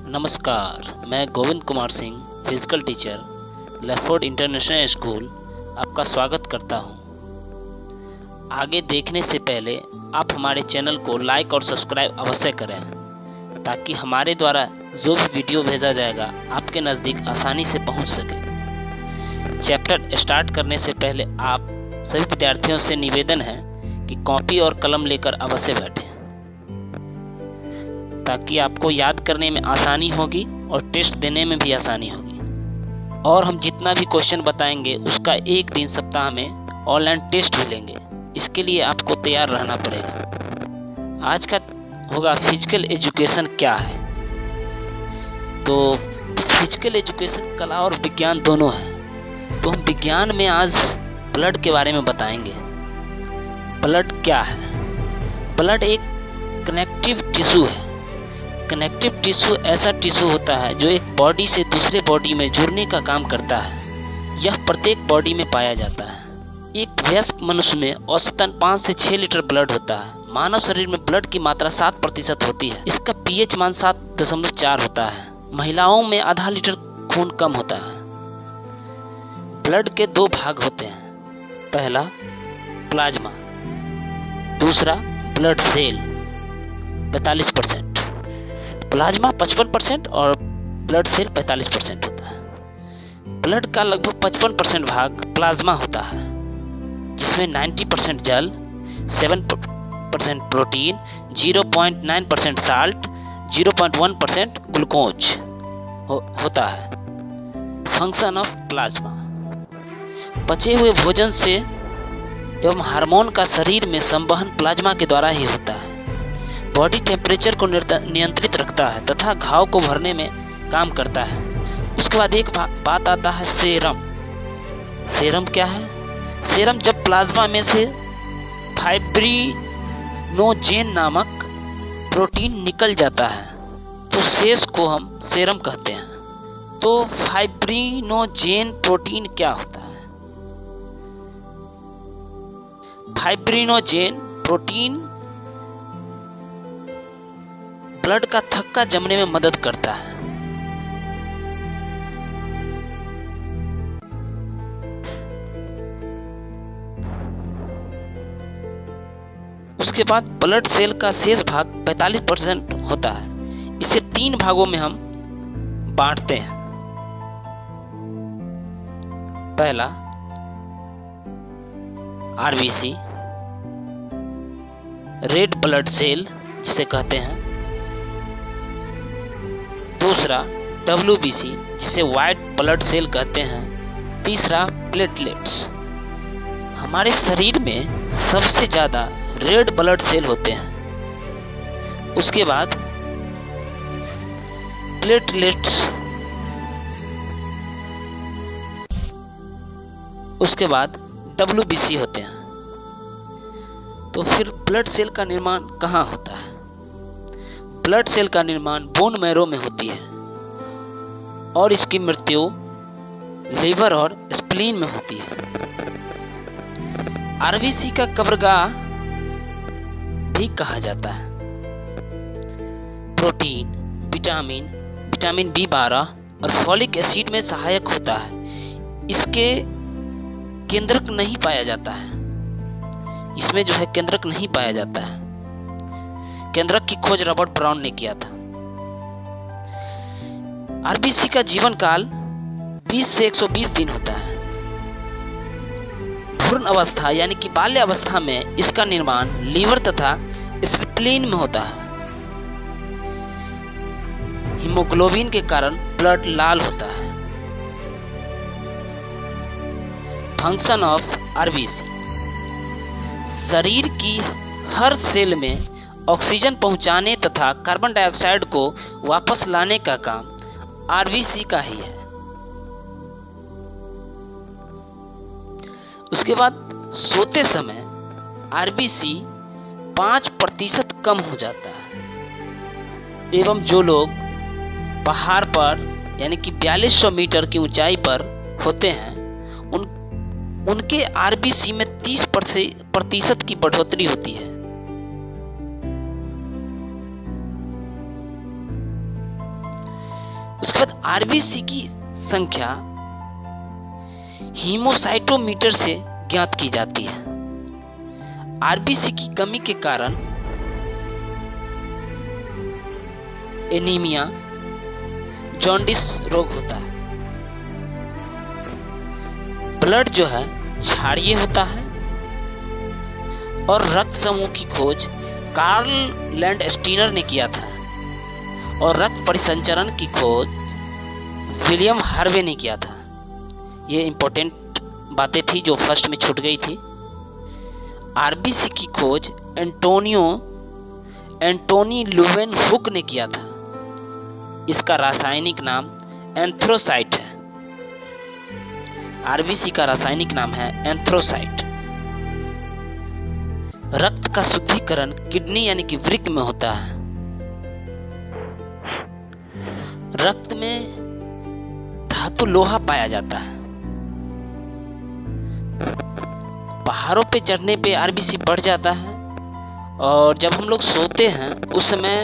नमस्कार, मैं Govind Kumar Singh, physical teacher, लेफोर्ड international school, आपका स्वागत करता हूं। आगे देखने से पहले आप हमारे चैनल को लाइक और सब्सक्राइब अवश्य करें, ताकि हमारे द्वारा जो भी वीडियो भेजा जाएगा आपके नज़दीक आसानी से पहुंच सके। चैप्टर स्टार्ट करने से पहले आप सभी विद्यार्थियों से निवेदन है कि कॉपी और कलम लेकर अवश्य बैठें, ताकि आपको याद करने में आसानी होगी और टेस्ट देने में भी आसानी होगी। और हम जितना भी क्वेश्चन बताएंगे उसका एक दिन सप्ताह में ऑनलाइन टेस्ट भी लेंगे। इसके लिए आपको तैयार रहना पड़ेगा। आज का होगा फिजिकल एजुकेशन क्या है। तो फिजिकल एजुकेशन कला और विज्ञान दोनों है। तो हम विज्ञान में आज ब्लड के बारे में बताएंगे। ब्लड क्या है? ब्लड एक कनेक्टिव टिश्यू है। कनेक्टिव टिश्यू ऐसा टिश्यू होता है जो एक बॉडी से दूसरे बॉडी में जुड़ने का काम करता है। यह प्रत्येक बॉडी में पाया जाता है। एक वयस्क मनुष्य में औसतन 5 से 6 लीटर ब्लड होता है। मानव शरीर में ब्लड की मात्रा 7% होती है। इसका पीएच मान 7.4 होता है। महिलाओं में आधा लीटर खून कम होता है। ब्लड के 2 भाग होते हैं। पहला प्लाज्मा, दूसरा ब्लड सेल 45%। प्लाज्मा 55% और ब्लड सेल 45% होता है। ब्लड का लगभग 55% भाग प्लाज्मा होता है, जिसमें 90% जल, 7% प्रोटीन, 0.9% साल्ट, 0.1% ग्लूकोज होता है। फंक्शन ऑफ प्लाज्मा: पचे हुए भोजन से एवं हार्मोन का शरीर में संवहन प्लाज्मा के द्वारा ही होता है। बॉडी टेम्परेचर को नियंत्रित रखता है तथा घाव को भरने में काम करता है। उसके बाद एक बात आता है सेरम। सेरम क्या है? सेरम जब प्लाज्मा में से फाइब्रिनोजेन नामक प्रोटीन निकल जाता है तो शेष को हम सेरम कहते हैं। तो फाइब्रिनोजेन प्रोटीन क्या होता है? फाइब्रिनोजेन प्रोटीन ब्लड का थक्का जमने में मदद करता है। उसके बाद ब्लड सेल का शेष भाग 45% होता है। इसे 3 भागों में हम बांटते हैं। पहला आरबीसी, रेड ब्लड सेल जिसे कहते हैं। दूसरा डब्ल्यूबीसी, जिसे व्हाइट ब्लड सेल कहते हैं। तीसरा प्लेटलेट्स। हमारे शरीर में सबसे ज्यादा रेड ब्लड सेल होते हैं। उसके बाद प्लेटलेट्स, उसके बाद डब्ल्यूबीसी होते हैं। तो फिर ब्लड सेल का निर्माण कहाँ होता है? ब्लड सेल का निर्माण बोन मैरो में होती है और इसकी मृत्यु लीवर और स्प्लीन में होती है। आरबीसी का कब्रगाह भी कहा जाता है। प्रोटीन, विटामिन B12 और फॉलिक एसिड में सहायक होता है। इसके केंद्रक नहीं पाया जाता है। इसमें जो है केंद्रक नहीं पाया जाता है। केंद्रक की खोज रॉबर्ट ब्राउन ने किया था। आरबीसी का जीवन काल 20 से 120 दिन होता है। भ्रूण अवस्था यानी कि बाल्य अवस्था में इसका निर्माण लीवर तथा स्प्लीन में होता है। हीमोग्लोबिन के कारण ब्लड लाल होता है। फंक्शन ऑफ आरबीसी: शरीर की हर सेल में ऑक्सीजन पहुंचाने तथा कार्बन डाइऑक्साइड को वापस लाने का काम आरबीसी का ही है। उसके बाद सोते समय आरबीसी 5% कम हो जाता है एवं जो लोग पहाड़ पर यानी कि 4200 मीटर की ऊंचाई पर होते हैं उनके आरबीसी में 30% की बढ़ोतरी होती है। उसके बाद आरबीसी की संख्या हीमोसाइटोमीटर से ज्ञात की जाती है। आरबीसी की कमी के कारण एनीमिया, जॉन्डिस रोग होता है। ब्लड जो है क्षारीय होता है और रक्त समूह की खोज कार्ल लैंडस्टीनर ने किया था और रक्त परिसंचरण की खोज विलियम हार्वे ने किया था। ये इंपॉर्टेंट बातें थी जो फर्स्ट में छूट गई थी। आरबीसी की खोज एंटोनी लुवेनहुक ने किया था। इसका रासायनिक नाम एंथ्रोसाइट है। आरबीसी का रासायनिक नाम है एंथ्रोसाइट। रक्त का शुद्धिकरण किडनी यानी कि वृक्क में होता है। रक्त में धातु लोहा पाया जाता है। पहाड़ों पे चढ़ने पे आरबीसी बढ़ जाता है और जब हम लोग सोते हैं उस समय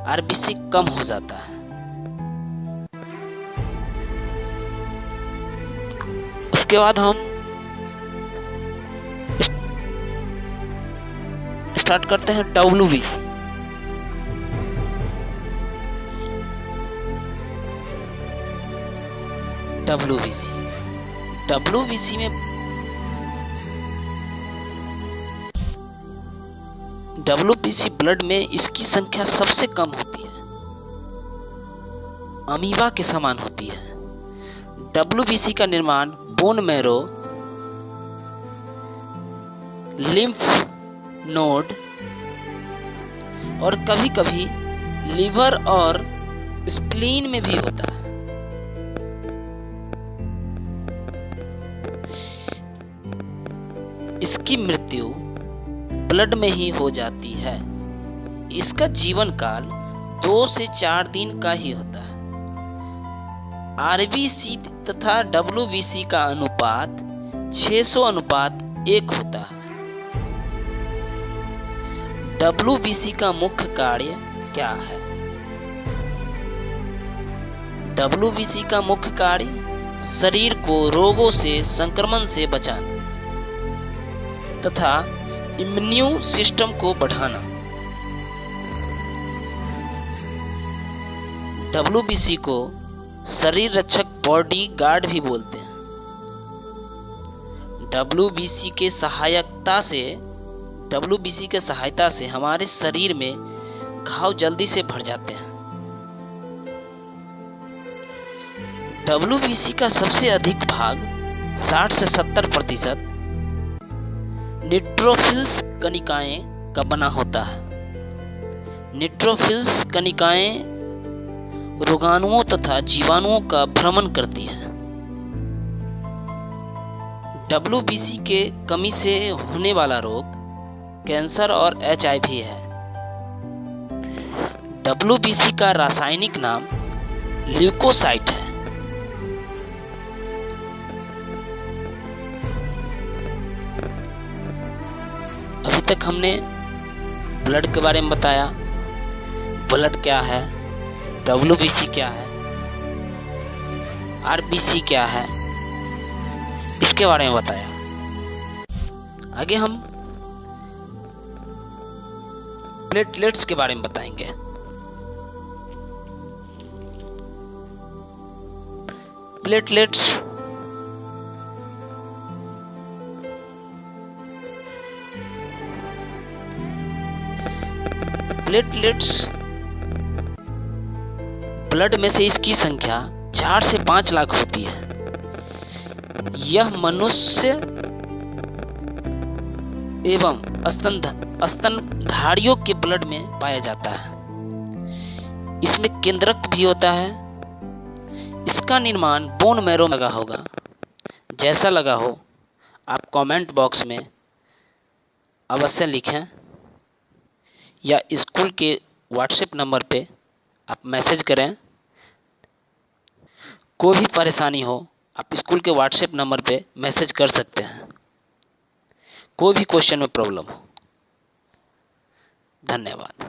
आरबीसी कम हो जाता है। उसके बाद हम स्टार्ट करते हैं डब्ल्यूबीसी। डब्ल्यूबीसी में डब्ल्यूबीसी ब्लड में इसकी संख्या सबसे कम होती है, अमीबा के समान होती है। डब्ल्यूबीसी का निर्माण बोन मैरो, लिम्फ नोड और कभी कभी लीवर और स्प्लीन में भी होता है। इसकी मृत्यु ब्लड में ही हो जाती है। इसका जीवन काल 2 से 4 दिन का ही होता है। आरबीसी तथा डब्ल्यूबीसी का अनुपात 600:1 होता है। डब्ल्यूबीसी का मुख्य कार्य क्या है? डब्ल्यूबीसी का मुख्य कार्य शरीर को रोगों से, संक्रमण से बचाना तथा इम्यून सिस्टम को बढ़ाना। डब्ल्यूबीसी को शरीर रक्षक बॉडी गार्ड भी बोलते हैं। डब्ल्यूबीसी के सहायता से हमारे शरीर में घाव जल्दी से भर जाते हैं। डब्ल्यूबीसी का सबसे अधिक भाग 60 से 70% न्यूट्रोफिल्स कणिकाएं का बना होता है। न्यूट्रोफिल्स कणिकाएं रोगाणुओं तथा जीवाणुओं का भ्रमण करती हैं। डब्ल्यूबीसी के कमी से होने वाला रोग कैंसर और एचआईवी है। डब्ल्यूबीसी का रासायनिक नाम ल्यूकोसाइट है। अभी तक हमने ब्लड के बारे में बताया, ब्लड क्या है, डब्ल्यूबीसी क्या है, आरबीसी क्या है, इसके बारे में बताया। आगे हम प्लेटलेट्स के बारे में बताएंगे। प्लेटलेट्स ब्लड में से इसकी संख्या 4 से 5 लाख होती है। यह मनुष्य एवं स्तनधारियों के ब्लड में पाया जाता है। इसमें केंद्रक भी होता है। इसका निर्माण बोन मैरो में लगा होगा। जैसा लगा हो आप कमेंट बॉक्स में अवश्य लिखें या स्कूल के व्हाट्सएप नंबर पे आप मैसेज करें। कोई भी परेशानी हो आप स्कूल के व्हाट्सएप नंबर पे मैसेज कर सकते हैं। कोई भी क्वेश्चन में प्रॉब्लम हो। धन्यवाद।